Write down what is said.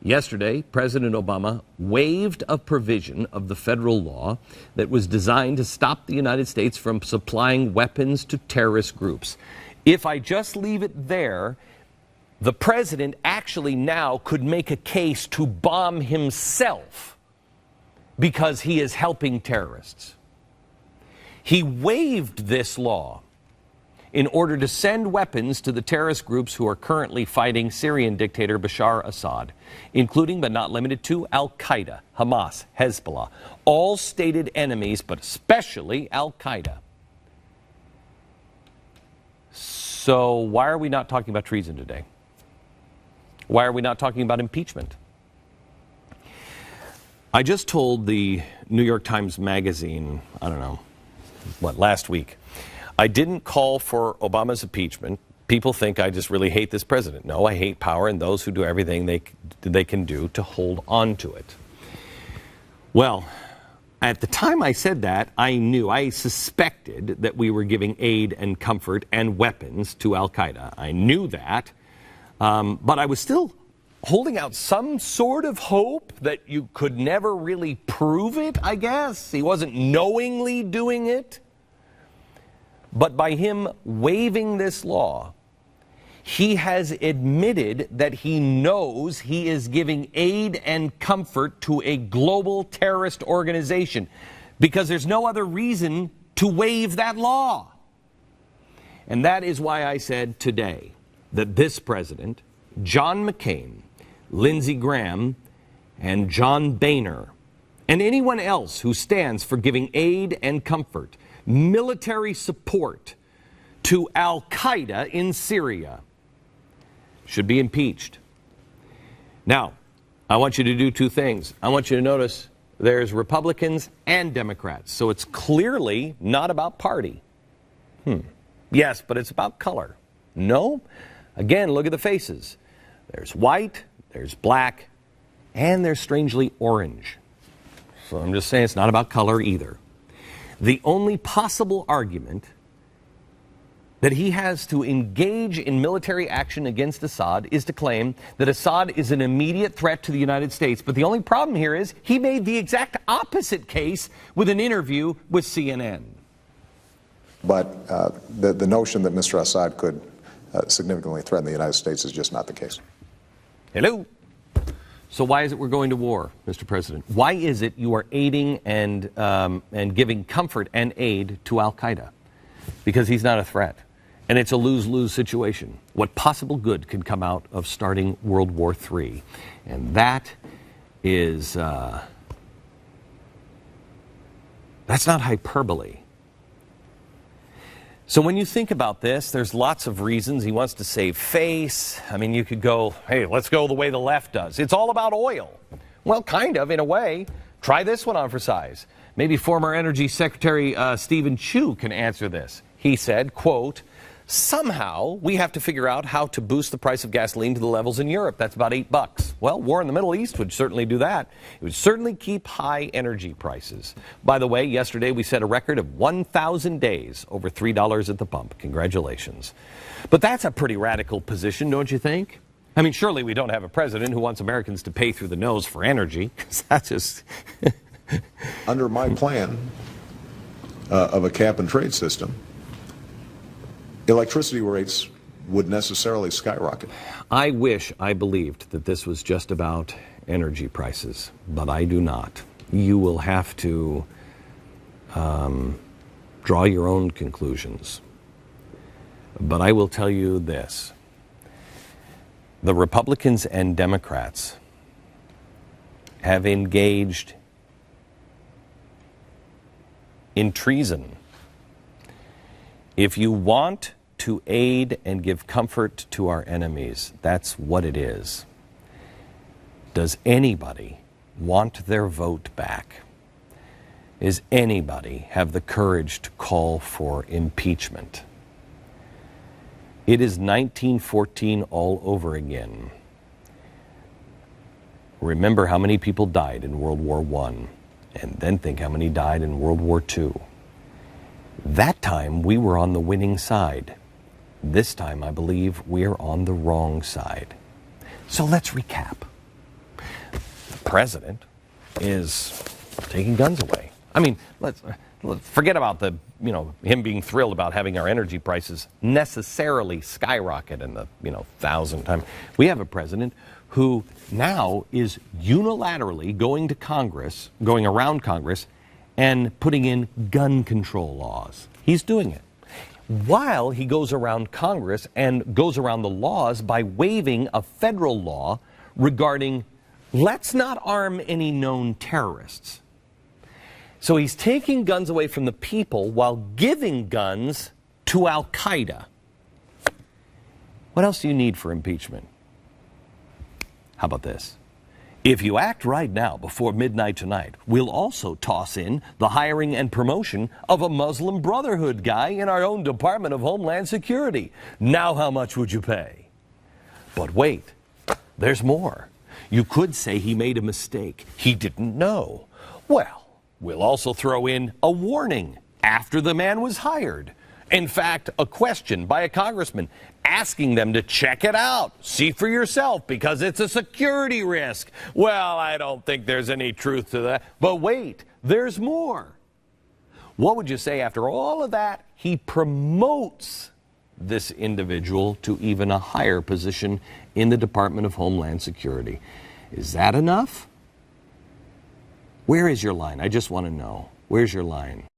Yesterday, President Obama waived a provision of the federal law that was designed to stop the United States from supplying weapons to terrorist groups. If I just leave it there, the president actually now could make a case to bomb himself because he is helping terrorists. He waived this law in order to send weapons to the terrorist groups who are currently fighting Syrian dictator Bashar Assad, including but not limited to Al-Qaeda, Hamas, Hezbollah, all stated enemies, but especially Al-Qaeda. So why are we not talking about treason today? Why are we not talking about impeachment? I just told the New York Times Magazine, I don't know, last week, I didn't call for Obama's impeachment. People think I just really hate this president. No, I hate power and those who do everything they can do to hold on to it. Well, at the time I said that, I suspected that we were giving aid and comfort and weapons to Al-Qaeda. I knew that, but I was still holding out some sort of hope that you could never really prove it, I guess. He wasn't knowingly doing it. But by him waiving this law, he has admitted that he knows he is giving aid and comfort to a global terrorist organization because there's no other reason to waive that law. And that is why I said today that this president, John McCain, Lindsey Graham, and John Boehner, and anyone else who stands for giving aid and comfort, military support to Al-Qaeda in Syria, should be impeached. Now, I want you to do two things. I want you to notice there's Republicans and Democrats, so it's clearly not about party. Yes, but it's about color. No? Again, look at the faces. There's white, there's black, and there's strangely orange. So I'm just saying it's not about color either. The only possible argument that he has to engage in military action against Assad is to claim that Assad is an immediate threat to the United States. But the only problem here is he made the exact opposite case with an interview with CNN. But the notion that Mr. Assad could significantly threaten the United States is just not the case. Hello. So why is it we're going to war, Mr. President? Why is it you are aiding and giving comfort and aid to Al-Qaeda? Because he's not a threat. And it's a lose-lose situation. What possible good could come out of starting World War III? And that is, that's not hyperbole. So when you think about this, there's lots of reasons. He wants to save face. I mean, you could go, hey, let's go the way the left does. It's all about oil. Well, kind of, in a way. Try this one on for size. Maybe former Energy Secretary Stephen Chu can answer this. He said, quote, somehow we have to figure out how to boost the price of gasoline to the levels in Europe. That's about $8. Well, war in the Middle East would certainly do that. It would certainly keep high energy prices. By the way, yesterday we set a record of 1,000 days over $3 at the pump. Congratulations. But that's a pretty radical position, don't you think? I mean, surely we don't have a president who wants Americans to pay through the nose for energy. That's just... Under my plan of a cap and trade system, electricity rates would necessarily skyrocket. I wish I believed that this was just about energy prices, but I do not. You will have to draw your own conclusions. But I will tell you this. The Republicans and Democrats have engaged in treason. If you want to aid and give comfort to our enemies, that's what it is. Does anybody want their vote back? Does anybody have the courage to call for impeachment? It is 1914 all over again. Remember how many people died in World War I, and then think how many died in World War II. That time we were on the winning side. This time I believe we are on the wrong side. So let's recap. president is taking guns away. I mean, let's forget about the, him being thrilled about having our energy prices necessarily skyrocket in the, 1,000 times. We have a president who now is unilaterally going around Congress and putting in gun control laws. He's doing it while he goes around Congress and goes around the laws by waiving a federal law regarding let's not arm any known terrorists. So he's taking guns away from the people while giving guns to Al-Qaeda. What else do you need for impeachment? How about this? If you act right now before midnight tonight, we'll also toss in the hiring and promotion of a Muslim Brotherhood guy in our own Department of Homeland Security. Now how much would you pay? But wait, there's more. You could say he made a mistake. He didn't know. Well, we'll also throw in a warning after the man was hired. In fact, a question by a congressman asking them to check it out, see for yourself, because it's a security risk. Well, I don't think there's any truth to that. But wait, there's more. What would you say after all of that, he promotes this individual to even a higher position in the Department of Homeland Security? Is that enough? Where is your line? I just want to know. Where's your line?